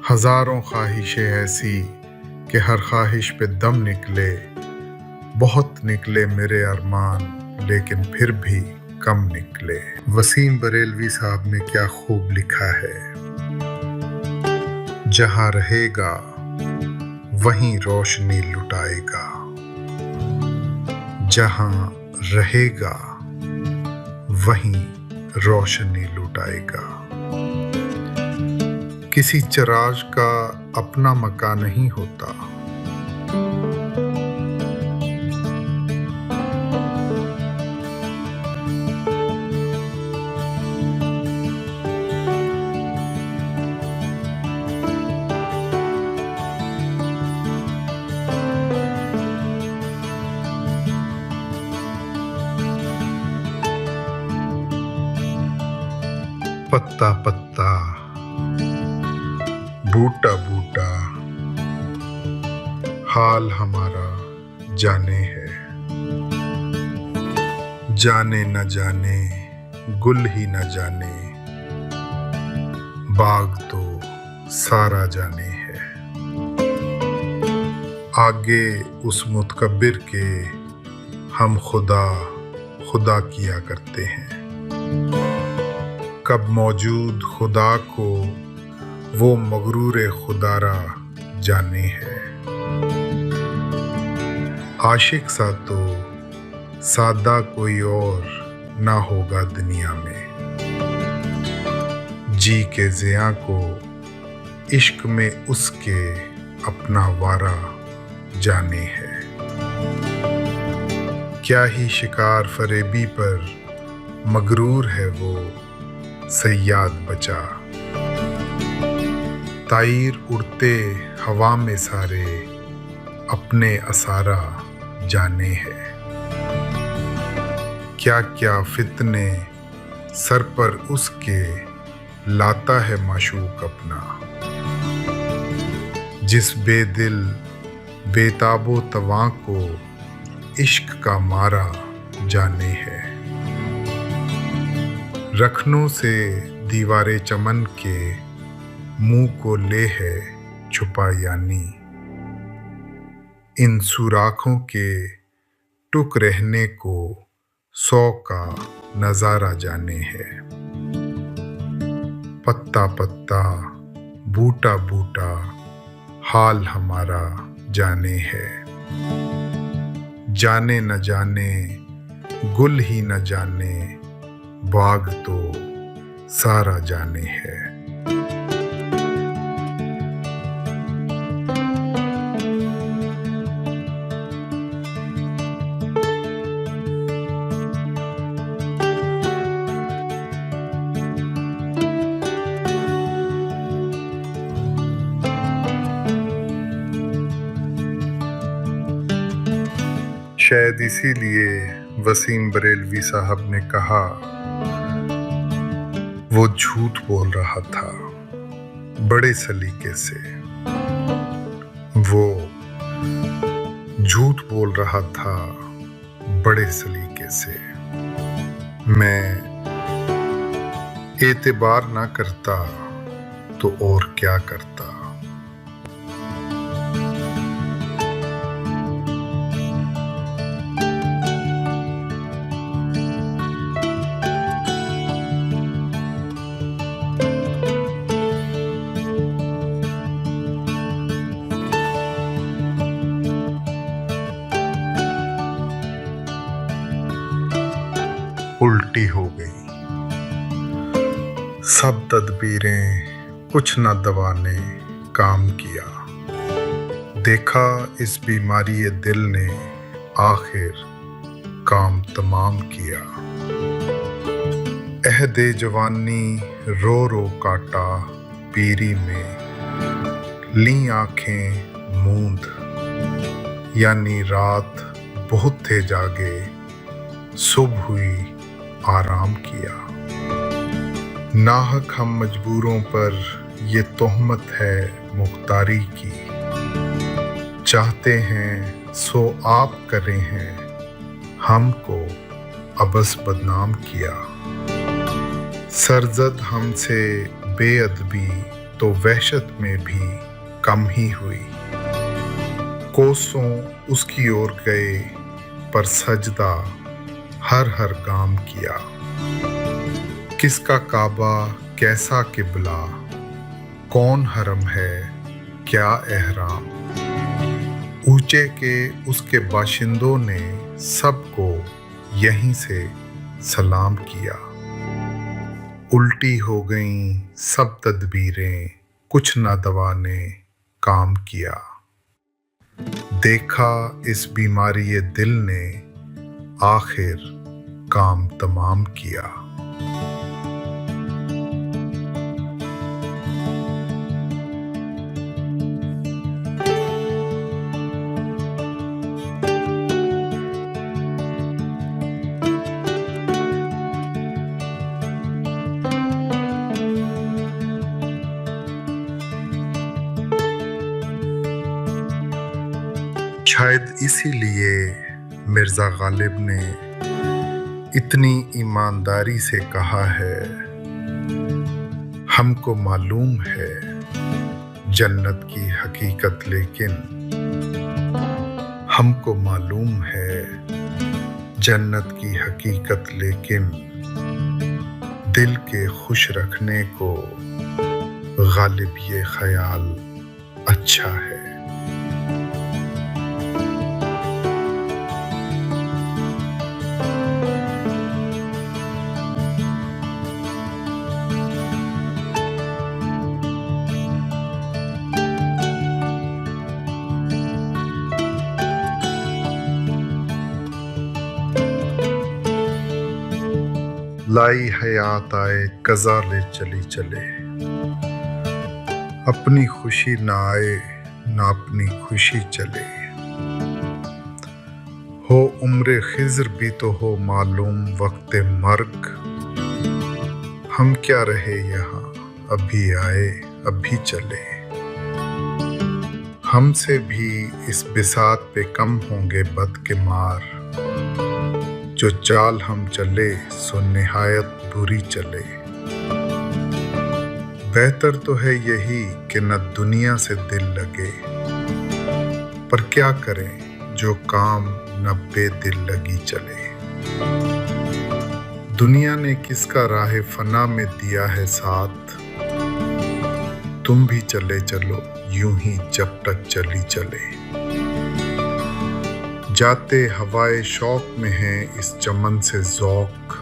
हजारों ख्वाहिशें ऐसी कि हर ख्वाहिश पे दम निकले। बहुत निकले मेरे अरमान लेकिन फिर भी कम निकले। वसीम बरेलवी साहब ने क्या खूब लिखा है। जहाँ रहेगा वहीं रोशनी लुटाएगा, जहाँ रहेगा वहीं रोशनी लुटाएगा। किसी चिराग का अपना मकान नहीं होता, पत्ता पत्ता बूटा बूटा हाल हमारा जाने है। जाने न जाने गुल ही न जाने, बाग तो सारा जाने है। आगे उस मुतकब्बिर के हम खुदा खुदा किया करते हैं। कब मौजूद खुदा को वो मगरूर खुदारा जाने है। आशिक सा तो सादा कोई और ना होगा दुनिया में। जी के ज़िया को इश्क में उसके अपना वारा जाने है। क्या ही शिकार फरेबी पर मगरूर है वो सयाद बचा। ताईर उड़ते हवा में सारे अपने असारा जाने है। क्या क्या फितने सर पर उसके लाता है माशूक अपना। जिस बेदिल बेताबो तवां को इश्क का मारा जाने है। रखनों से दीवारे चमन के मुंह को ले है छुपा यानी। इन सुराखों के टुक रहने को 100 का नजारा जाने है। पत्ता पत्ता बूटा बूटा हाल हमारा जाने है। जाने न जाने गुल ही न जाने, बाग तो सारा जाने है। शायद इसीलिए वसीम बरेलवी साहब ने कहा वो झूठ बोल रहा था बड़े सलीके से। वो झूठ बोल रहा था बड़े सलीके से। मैं एतबार ना करता तो और क्या करता। उल्टी हो गई सब तदबीरें, कुछ न दवा ने काम किया। देखा इस बीमारी दिल ने आखिर काम तमाम किया। अहदे जवानी रो रो काटा पीरी में, ली आंखें मूंद यानी रात बहुत थे जागे, सुबह हुई आराम किया। नाहक हम मजबूरों पर ये तोहमत है मुख्तारी की। चाहते हैं सो आप करे हैं हमको अबस बदनाम किया। सरजद हमसे बेअदबी तो वहशत में भी कम ही हुई। कोसों उसकी ओर गए पर सजदा हर हर गाम किया। किसका काबा कैसा किबला, कौन हरम है क्या एहराम। ऊंचे के उसके बाशिंदों ने सबको यहीं से सलाम किया। उल्टी हो गईं सब तदबीरें, कुछ ना दवा ने काम किया। देखा इस बीमारी ये दिल ने आखिर काम तमाम किया। शायद इसीलिए मिर्ज़ा गालिब ने इतनी ईमानदारी से कहा है, हमको मालूम है जन्नत की हकीकत, लेकिन हमको मालूम है जन्नत की हकीकत, लेकिन दिल के खुश रखने को गालिब ये ख्याल अच्छा है। लाई हयात आए कज़ा ले चली चले, अपनी खुशी ना आए ना अपनी खुशी चले। हो उम्र खिज़र भी तो हो मालूम वक्त मर्ग, हम क्या रहे यहाँ अभी आए अभी चले। हमसे भी इस बिसात पे कम होंगे बद के मार, जो चाल हम चले सो निहायत बुरी चले। बेहतर तो है यही कि न दुनिया से दिल लगे, पर क्या करें जो काम न बेदिल लगी चले। दुनिया ने किसका राह फना में दिया है साथ, तुम भी चले चलो यूं ही जब तक चली चले। जाते हवाए शौक में है इस चमन से ज़ौक़,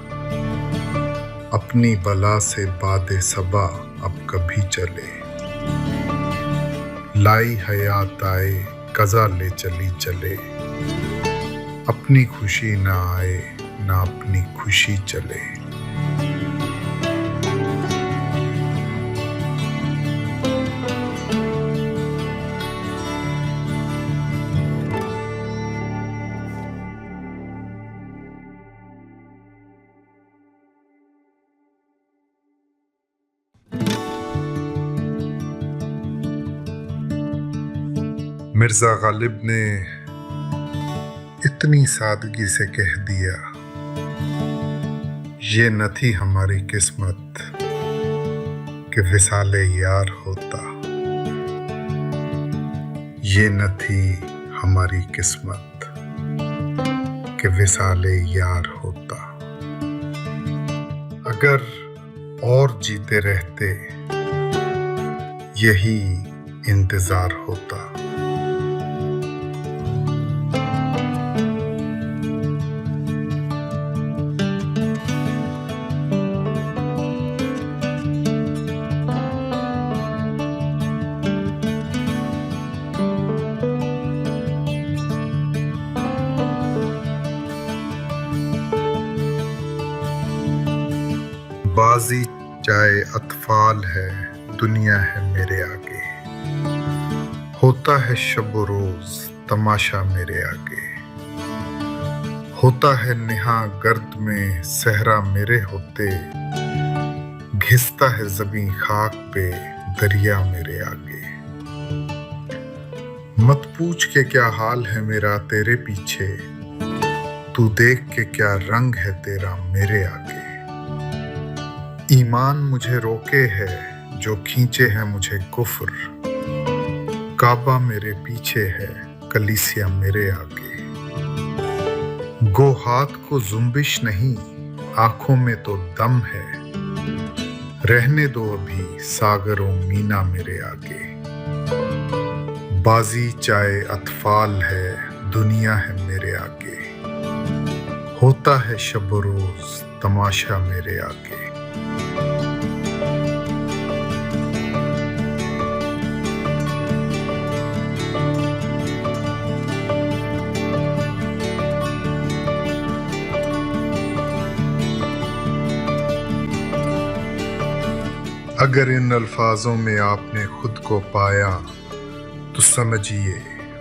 अपनी बला से बादे सबा अब कभी चले। लाई हयात आए कज़ा ले चली चले, अपनी खुशी ना आए ना अपनी खुशी चले। मिर्ज़ा गालिब ने इतनी सादगी से कह दिया, ये न थी हमारी किस्मत कि विसाले यार होता। ये न थी हमारी किस्मत कि विसाले यार होता। अगर और जीते रहते यही इंतजार होता। बाजी चाहे अतफाल है दुनिया है मेरे आगे, होता है शब रोज तमाशा मेरे आगे। होता है निहा गर्द में सहरा मेरे होते, घिसता है ज़मीं खाक पे दरिया मेरे आगे। मत पूछ के क्या हाल है मेरा तेरे पीछे, तू देख के क्या रंग है तेरा मेरे आगे। ईमान मुझे रोके है जो खींचे है मुझे कुफ्र, काबा मेरे पीछे है कलीसिया मेरे आगे। गो हाथ को जुम्बिश नहीं, आंखों में तो दम है, रहने दो अभी सागरों मीना मेरे आगे। बाजी चाहे अतफाल है, दुनिया है मेरे आगे, होता है शब रोज तमाशा मेरे आगे। अगर इन अल्फाजों में आपने खुद को पाया तो समझिए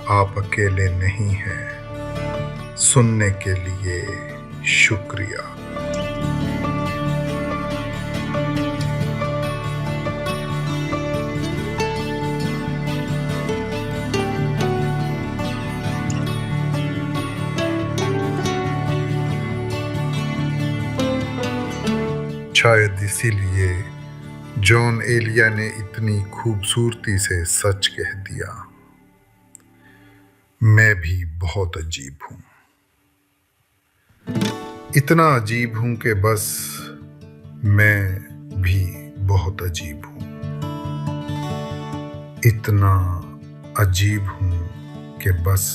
आप अकेले नहीं हैं। सुनने के लिए शुक्रिया। शायद इसीलिए जॉन एलिया ने इतनी खूबसूरती से सच कह दिया, मैं भी बहुत अजीब हूं। इतना अजीब हूं कि बस मैं भी बहुत अजीब हूं। इतना अजीब हूं कि बस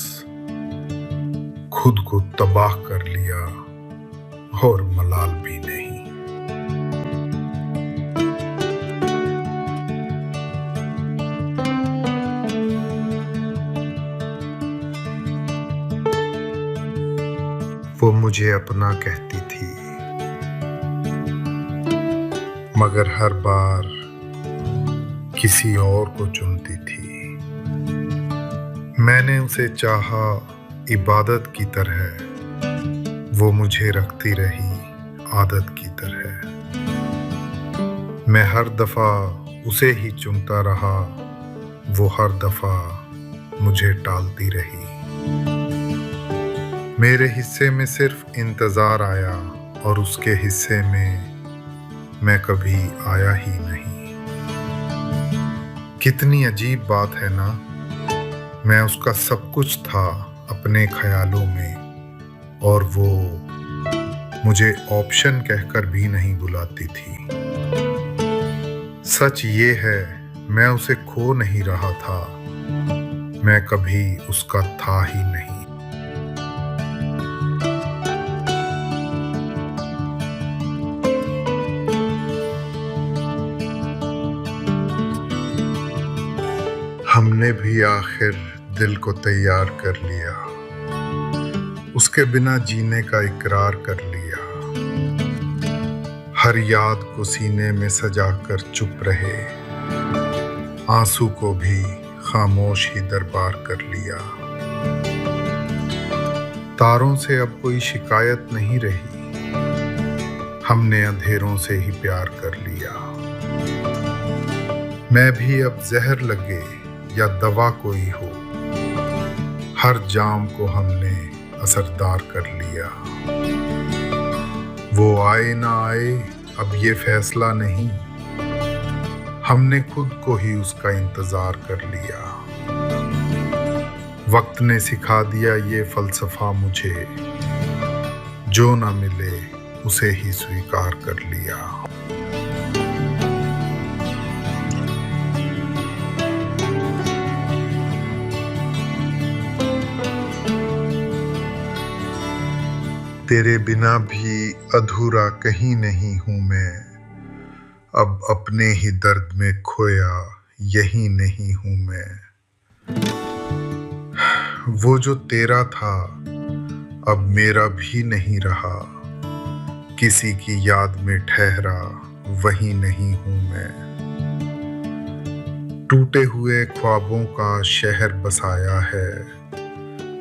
खुद को तबाह कर लिया और मलाल भी नहीं। वो मुझे अपना कहती थी, मगर हर बार किसी और को चुनती थी। मैंने उसे चाहा इबादत की तरह, वो मुझे रखती रही आदत की तरह। मैं हर दफा उसे ही चुनता रहा, वो हर दफा मुझे टालती रही। मेरे हिस्से में सिर्फ इंतजार आया और उसके हिस्से में मैं कभी आया ही नहीं। कितनी अजीब बात है ना, मैं उसका सब कुछ था अपने ख्यालों में, और वो मुझे ऑप्शन कहकर भी नहीं बुलाती थी। सच ये है मैं उसे खो नहीं रहा था, मैं कभी उसका था ही नहीं। हमने भी आखिर दिल को तैयार कर लिया, उसके बिना जीने का इकरार कर लिया। हर याद को सीने में सजा कर चुप रहे, आंसू को भी खामोश ही दरबार कर लिया। तारों से अब कोई शिकायत नहीं रही, हमने अंधेरों से ही प्यार कर लिया। मैं भी अब जहर लगे या दवा कोई हो, हर जाम को हमने असरदार कर लिया। वो आए ना आए अब ये फैसला नहीं, हमने खुद को ही उसका इंतजार कर लिया। वक्त ने सिखा दिया ये फलसफा मुझे, जो ना मिले उसे ही स्वीकार कर लिया। तेरे बिना भी अधूरा कहीं नहीं हूं मैं, अब अपने ही दर्द में खोया यही नहीं हूं मैं। वो जो तेरा था अब मेरा भी नहीं रहा, किसी की याद में ठहरा वही नहीं हूं मैं। टूटे हुए ख्वाबों का शहर बसाया है,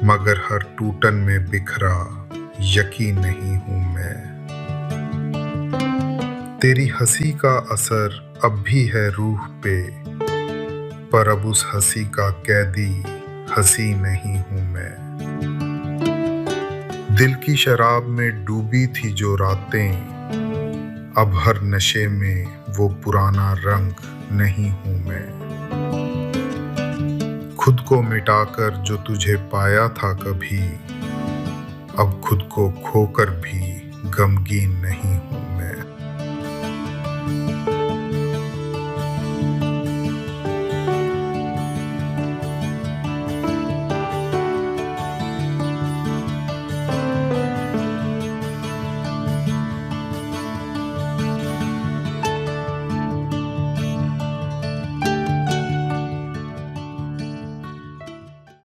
मगर हर टूटन में बिखरा यकीन नहीं हूं मैं। तेरी हंसी का असर अब भी है रूह पे, पर अब उस हंसी का कैदी हंसी नहीं हूं मैं। दिल की शराब में डूबी थी जो रातें, अब हर नशे में वो पुराना रंग नहीं हूं मैं। खुद को मिटाकर जो तुझे पाया था कभी, अब खुद को खोकर भी गमगीन नहीं हूं।